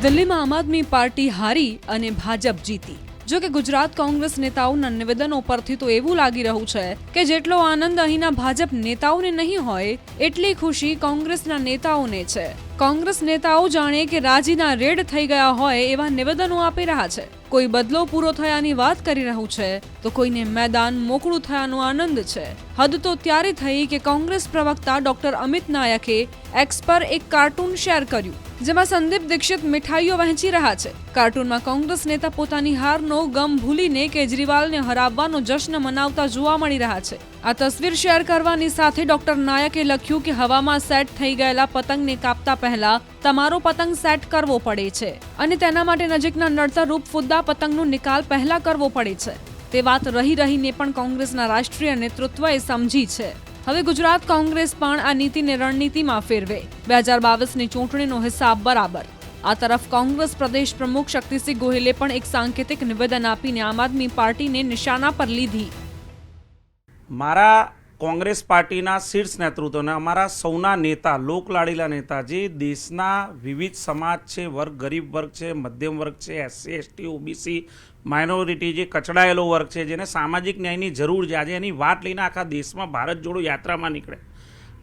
દિલ્હીમાં આમ આદમી પાર્ટી હારી અને ભાજપ જીતી। જો કે ગુજરાત કોંગ્રેસ નેતાઓના નિવેદનો પરથી તો એવું લાગી રહ્યું છે કે જેટલો આનંદ અહીંના ભાજપ નેતાઓને નહીં હોય એટલી ખુશી કોંગ્રેસના નેતાઓને છે। કોંગ્રેસ નેતાઓ જાણે કે રાજીના રેડ થઈ ગયા હોય એવા નિવેદનો આપી રહ્યા છે। કોઈ બદલો પૂરો થયાની વાત કરી રહ્યું છે તો કોઈને મેદાન મોકળું થયાનો આનંદ છે। હદ તો ત્યારે થઈ કે કોંગ્રેસ પ્રવક્તા ડોક્ટર અમિત નાયકે એક્સ પર એક કાર્ટૂન શેર કર્યું જેમાં સંદીપ દીક્ષિત મીઠાઈઓ વહેંચી રહ્યા છે। કાર્ટૂનમાં કોંગ્રેસ નેતા પોતાની હારનો ગમ ભૂલીને કેજરીવાલને હરાવવાનો જશ્ન મનાવતા જોવા મળી રહ્યા છે। આ તસવીર શેર કરવાની સાથે ડોક્ટર નાયકે લખ્યું કે હવામાં સેટ થઈ ગયેલા પતંગને કાપતા પહેલા તમારો પતંગ સેટ કરવો પડે છે અને તેના માટે નજીકના નડતરરૂપ ફુદ્દા પતંગનો નિકાલ પહેલા કરવો પડે છે। તે વાત રહી રહીને પણ કોંગ્રેસના રાષ્ટ્રીય નેતૃત્વએ સમજી છે। હવે ગુજરાત કોંગ્રેસ પણ આ નીતિને રણનીતિમાં ફેરવે। 2022ની ચૂંટણીનો હિસાબ બરાબર। આ તરફ કોંગ્રેસ પ્રદેશ પ્રમુખ શક્તિસિંહ ગોહિલે પણ એક સાંકેતિક નિવેદન આપીને આમ આદમી પાર્ટીને નિશાના પર લીધી। મારા કોંગ્રેસ પાર્ટીના શીર્ષ નેતૃત્વને અમારા સૌના નેતા લોકલાડીલા નેતા જે દેશના વિવિધ સમાજ છે, વર્ગ, ગરીબ વર્ગ છે, મધ્યમ વર્ગ છે, એસસી એસટી ઓબીસી માઇનોરિટી, જે કચડાયેલો વર્ગ છે, જેને સામાજિક ન્યાયની જરૂર છે, આજે એની વાત લઈને આખા દેશમાં ભારત જોડો યાત્રામાં નીકળે।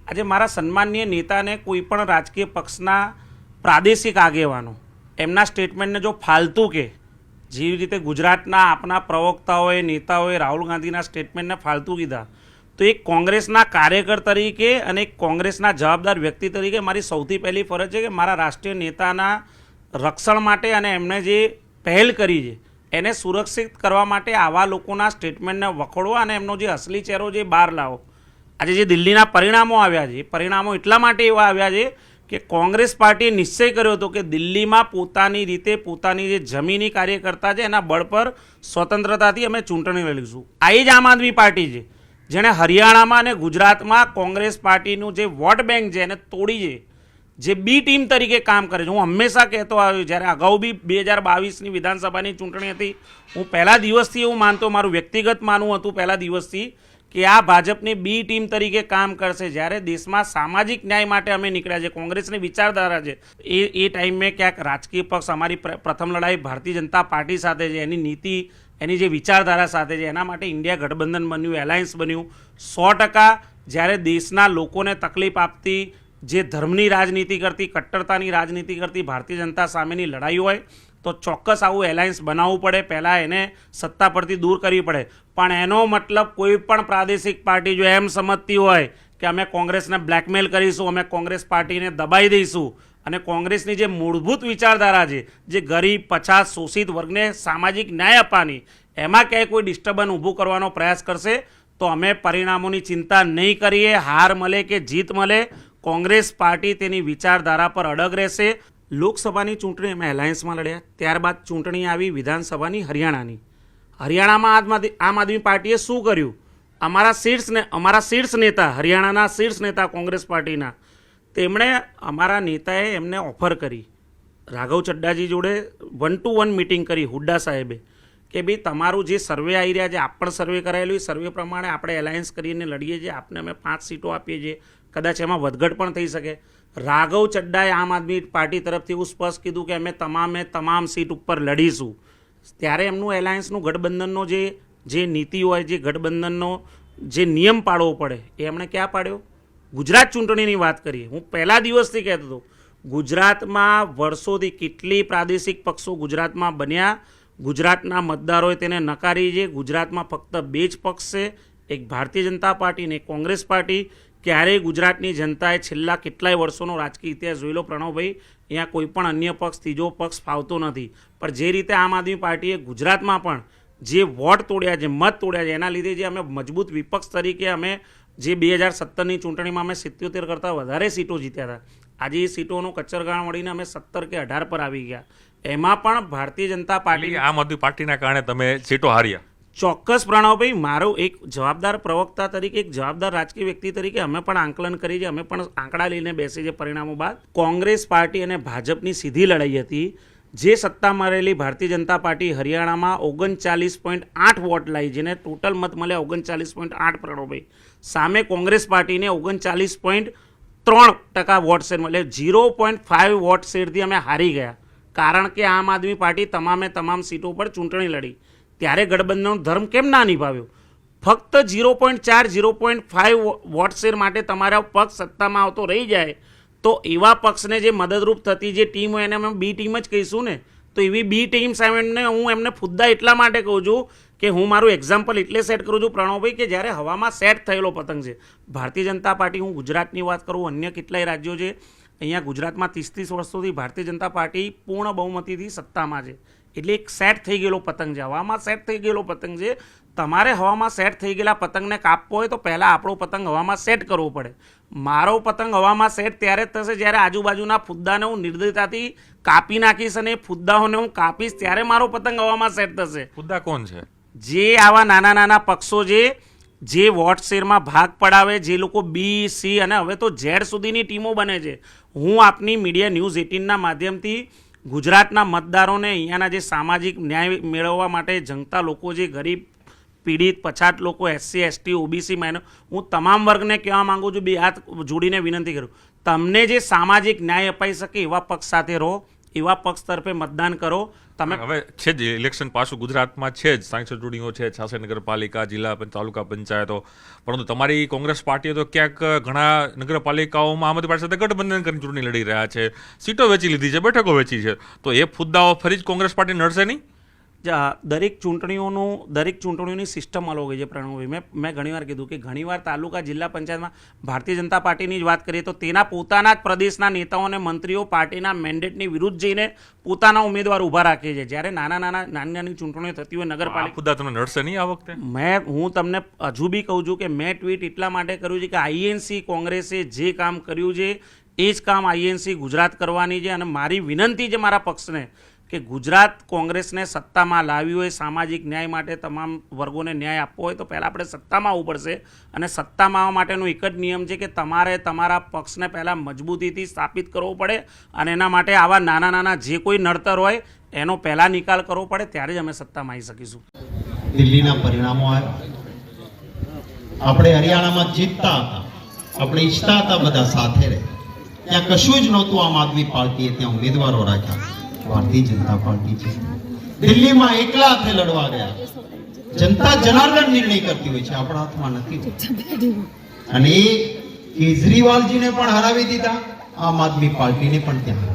આજે મારા સન્માનીય નેતાને કોઈ પણ રાજકીય પક્ષના પ્રાદેશિક આગેવાનો એમના સ્ટેટમેન્ટને જો ફાલતુ કે જેવી રીતે ગુજરાતના આપના પ્રવક્તાઓએ નેતાઓએ રાહુલ ગાંધીના સ્ટેટમેન્ટને ફાલતુ કીધા, તો એક કોંગ્રેસના કાર્યકર તરીકે અને એક કોંગ્રેસના જવાબદાર વ્યક્તિ તરીકે મારી સૌથી પહેલી ફરજ છે કે મારા રાષ્ટ્રીય નેતાના રક્ષણ માટે અને એમણે જે પહેલ કરી છે એને સુરક્ષિત કરવા માટે આવા લોકોના સ્ટેટમેન્ટને વખોડવા અને એમનો જે અસલી ચહેરો છે બહાર લાવો। આજે જે દિલ્હીના પરિણામો આવ્યા છે, પરિણામો એટલા માટે એવા આવ્યા છે કે કોંગ્રેસ પાર્ટીએ નિશ્ચય કર્યો હતો કે દિલ્હીમાં પોતાની રીતે પોતાની જે જમીની કાર્યકર્તા છે એના બળ પર સ્વતંત્રતાથી અમે ચૂંટણી લડીશું। આ જ આમ આદમી પાર્ટી છે જેણે હરિયાણામાં અને ગુજરાતમાં કોંગ્રેસ પાર્ટીનું જે વોટ બેંક છે એને તોડી છે, જે બી ટીમ તરીકે કામ કરે છે। હું હંમેશા કહેતો આવ્યો, જ્યારે અગાઉ બી 2022ની વિધાનસભાની ચૂંટણી હતી, હું પહેલા દિવસથી એવું માનતો, મારું વ્યક્તિગત માનવું હતું પહેલા દિવસથી કે આ ભાજપની બી ટીમ તરીકે કામ કરશે। જ્યારે દેશમાં સામાજિક ન્યાય માટે અમે નીકળ્યા છે, કોંગ્રેસની વિચારધારા છે, એ ટાઈમે ક્યાંક રાજકીય પક્ષ અમારી પ્રથમ લડાઈ ભારતીય જનતા પાર્ટી સાથે છે, એની નીતિ, એની જે વિચારધારા સાથે છે, એના માટે ઇન્ડિયા ગઠબંધન બન્યું, એલાયન્સ બન્યું। 100% જ્યારે દેશના લોકોને તકલીફ આપતી, જે ધર્મની રાજનીતિ કરતી, કટ્ટરતાની રાજનીતિ કરતી ભારતીય જનતા સામેની લડાઈ હોય તો ચોક્કસ આવું એલાયન્સ બનાવવું પડે। પહેલાં એને સત્તા પરથી દૂર કરવી પડે, પણ એનો મતલબ કોઈ પણ પ્રાદેશિક પાર્ટી જો એમ સમજતી હોય કે અમે કોંગ્રેસને બ્લેકમેલ કરીશું, અમે કોંગ્રેસ પાર્ટીને દબાઈ દઈશું અને કોંગ્રેસની જે મૂળભૂત વિચારધારા છે, જે ગરીબ, પછાત, શોષિત વર્ગને સામાજિક ન્યાય આપવાની, એમાં ક્યાંય કોઈ ડિસ્ટર્બન્સ ઊભું કરવાનો પ્રયાસ કરશે તો અમે પરિણામોની ચિંતા નહીં કરીએ। હાર મળે કે જીત મળે, કોંગ્રેસ પાર્ટી તેની વિચારધારા પર અડગ રહેશે। લોકસભાની ચૂંટણી અમે એલાયન્સમાં લડ્યા, ત્યારબાદ ચૂંટણી આવી વિધાનસભાની હરિયાણાની। હરિયાણામાં આમ આદમી પાર્ટીએ શું કર્યું? અમારા શીર્ષ નેતા, હરિયાણાના શીર્ષ નેતા કોંગ્રેસ પાર્ટીના, તેમણે અમારા નેતાએ એમને ઓફર કરી, રાઘવ ચડ્ડાજી જોડે 1-to-1 મિટિંગ કરી હુડ્ડા સાહેબે કે ભાઈ તમારું જે સર્વે આવી રહ્યા છે, આપ પણ સર્વે કરાયેલું, એ સર્વે પ્રમાણે આપણે એલાયન્સ કરીને લડીએ છીએ, આપને અમે 5 સીટો આપીએ છીએ, કદાચ એમાં વધઘટ પણ થઈ શકે। રાઘવ ચડ્ડાએ આમ આદમી પાર્ટી તરફથી એવું સ્પષ્ટ કીધું કે અમે તમામ સીટ ઉપર લડીશું। ત્યારે એમનું એલાયન્સનું ગઠબંધનનો જે નીતિ હોય, જે ગઠબંધનનો જે નિયમ પાડવો પડે, એ એમણે ક્યાં પાડ્યો? ગુજરાત ચૂંટણીની વાત કરીએ, હું પહેલા દિવસથી કહેતો હતો, ગુજરાતમાં વર્ષોથી કેટલી પ્રાદેશિક પક્ષો ગુજરાતમાં બન્યા, ગુજરાતના મતદારોએ તેને નકારી છે। ગુજરાતમાં ફક્ત 2 જ પક્ષ છે, એક ભારતીય જનતા પાર્ટી અને એક કોંગ્રેસ પાર્ટી। ક્યારેય ગુજરાતની જનતાએ છેલ્લા કેટલાય વર્ષોનો રાજકીય ઇતિહાસ જોઈ લો પ્રણવભાઈ, અહીંયા કોઈ પણ અન્ય પક્ષ, ત્રીજો પક્ષ ફાવતો નથી, પણ જે રીતે આમ આદમી પાર્ટીએ ગુજરાતમાં પણ જે વોટ તોડ્યા છે, મત તોડ્યા છે, એના લીધે જે અમે મજબૂત વિપક્ષ તરીકે અમે જે 2017ની ચૂંટણીમાં અમે 77 કરતાં વધારે સીટો જીત્યા હતા, આજે એ સીટોનો કચ્ચરગાણ મળીને અમે 17 કે 18 પર આવી ગયા। એમાં પણ ભારતીય જનતા પાર્ટી, આમ આદમી પાર્ટીના કારણે તમે સીટો હાર્યા। ચોક્કસ પ્રણવભાઈ, મારો એક જવાબદાર પ્રવક્તા તરીકે, એક જવાબદાર રાજકીય વ્યક્તિ તરીકે અમે પણ આંકલન કરી છે, અમે પણ આંકડા લઈને બેસી છે। પરિણામો બાદ કોંગ્રેસ પાર્ટી અને ભાજપની સીધી લડાઈ હતી। જે સત્તા મળેલી ભારતીય જનતા પાર્ટી હરિયાણામાં 39.8 વોટ લાવી, જેને ટોટલ મત મળ્યા 39.8 પ્રણવભાઈ, સામે કોંગ્રેસ પાર્ટીને 39.3% વોટ શેર મળે, 0.5 વોટ શેરથી અમે હારી ગયા। કારણ કે આમ આદમી પાર્ટી તમામે તમામ સીટો પર ચૂંટણી લડી, ત્યારે ગઠબંધનનો ધર્મ કેમ ના નિભાવ્યો? ફક્ત 0.4 0.5 વોટ શેર માટે તમારા પક્ષ સત્તામાં આવતો રહી જાય તો એવા પક્ષને જે મદદરૂપ થતી જે ટીમ હોય એને અમે બી ટીમ જ કહીશું ને. તો એવી બી ટીમ સામે હું એમને ફુદ્દા એટલા માટે કહું છું કે હું મારું એક્ઝામ્પલ એટલે સેટ કરું છું પ્રણવભાઈ કે જ્યારે હવામાં સેટ થયેલો પતંગ છે. ભારતીય જનતા પાર્ટી, હું ગુજરાતની વાત કરું, અન્ય કેટલાય રાજ્યો છે, અહીંયા ગુજરાતમાં 30 વર્ષોથી ભારતીય જનતા પાર્ટી પૂર્ણ બહુમતીથી સત્તામાં છે. એટલે એક સેટ થઈ ગયેલો પતંગ છે, હવામાં સેટ થઈ ગયેલો પતંગ છે. તમારે હવામાં સેટ થઈ ગયેલા પતંગને કાપવો હોય તો પહેલાં આપણો પતંગ હવામાં સેટ કરવો પડે. મારો પતંગ હવામાં સેટ ત્યારે જ થશે જ્યારે આજુબાજુના ફુદ્દાને હું નિર્દયતાથી કાપી નાખીશ અને ફુદ્દાઓને હું કાપીશ ત્યારે મારો પતંગ હવામાં સેટ થશે. મુદ્દા કોણ છે? જે આવા નાના નાના પક્ષો જે વોટ શેરમાં ભાગ પડાવે, જે લોકો બી, સી અને હવે તો ઝેડ સુધીની ટીમો બને છે. હું આપની મીડિયા ન્યૂઝ 18ના માધ્યમથી ગુજરાતના મતદારોને, અહીંયાના જે સામાજિક ન્યાય મેળવવા માટે જંગતા લોકો, જે ગરીબ, પીડિત, પછાત લોકો, SC ST OBC માઇનોર, હું તમામ વર્ગને કહેવા માંગુ છું, બે હાથ જોડીને વિનંતી કરું, તમને જે સામાજિક ન્યાય અપાઈ શકે એવા પક્ષ સાથે રહો, એવા પક્ષ તરફે મતદાન કરો. તમે હવે છે જ ઇલેક્શન પાછું ગુજરાતમાં છે જ, 66 ચૂંટણીઓ છે, 66 નગરપાલિકા, જિલ્લા તાલુકા પંચાયતો, પરંતુ તમારી કોંગ્રેસ પાર્ટીએ તો ક્યાંક ઘણા નગરપાલિકાઓમાં આમ આદમી પાર્ટી સાથે ગઠબંધન કરીને ચૂંટણી લડી રહ્યા છે, સીટો વેચી લીધી છે, બેઠકો વેચી છે, તો એ મુદ્દાઓ ફરી જ કોંગ્રેસ પાર્ટી નડશે નહીં? દરેક ચૂંટણીઓની સિસ્ટમ અલગ હોય છે પ્રણવભાઈ. મેં ઘણીવાર કીધું કે ઘણીવાર તાલુકા, જિલ્લા પંચાયતમાં ભારતીય જનતા પાર્ટીની જ વાત કરીએ તો તેના પોતાના જ પ્રદેશના નેતાઓ અને મંત્રીઓ પાર્ટીના મેન્ડેટની વિરુદ્ધ જઈને પોતાના ઉમેદવાર ઊભા રાખે છે. જ્યારે નાની ચૂંટણીઓ થતી હોય નગરપાલિકા, મુદ્દા તમને નડશે નહીં આ વખતે? હું તમને હજુ બી કહું છું કે મેં ટ્વીટ એટલા માટે કર્યું છે કે INC કોંગ્રેસે જે કામ કર્યું છે એ જ કામ INC ગુજરાત કરવાની છે. અને મારી વિનંતી છે મારા પક્ષને કે ગુજરાત કોંગ્રેસને સત્તામાં લાવી હોય, સામાજિક ન્યાય માટે તમામ વર્ગોને ન્યાય આપવો હોય તો પહેલાં આપણે સત્તામાં આવવું પડશે. અને સત્તામાં આવવા માટેનો એક જ નિયમ છે કે તમારે તમારા પક્ષને પહેલાં મજબૂતીથી સ્થાપિત કરવો પડે અને એના માટે આવા નાના નાના જે કોઈ નડતર હોય એનો પહેલાં નિકાલ કરવો પડે, ત્યારે જ અમે સત્તામાં આવી શકીશું. દિલ્હીના પરિણામો આવ્યા, આપણે હરિયાણામાં જીતતા હતા, આપણે ઈચ્છતા હતા બધા સાથે રહે, ત્યાં કશું જ નહોતું. આમ આદમી પાર્ટીએ ત્યાં ઉમેદવારો રાખ્યા, ભારતીય જનતા પાર્ટી છે દિલ્હીમાં એકલા હાથે લડવા ગયા. જનતા જનાર્દન નિર્ણય કરતી હોય છે, આપણા હાથમાં નથી. અને એ કેજરીવાલજીને પણ હરાવી દીધા, આમ આદમી પાર્ટીને પણ ત્યાં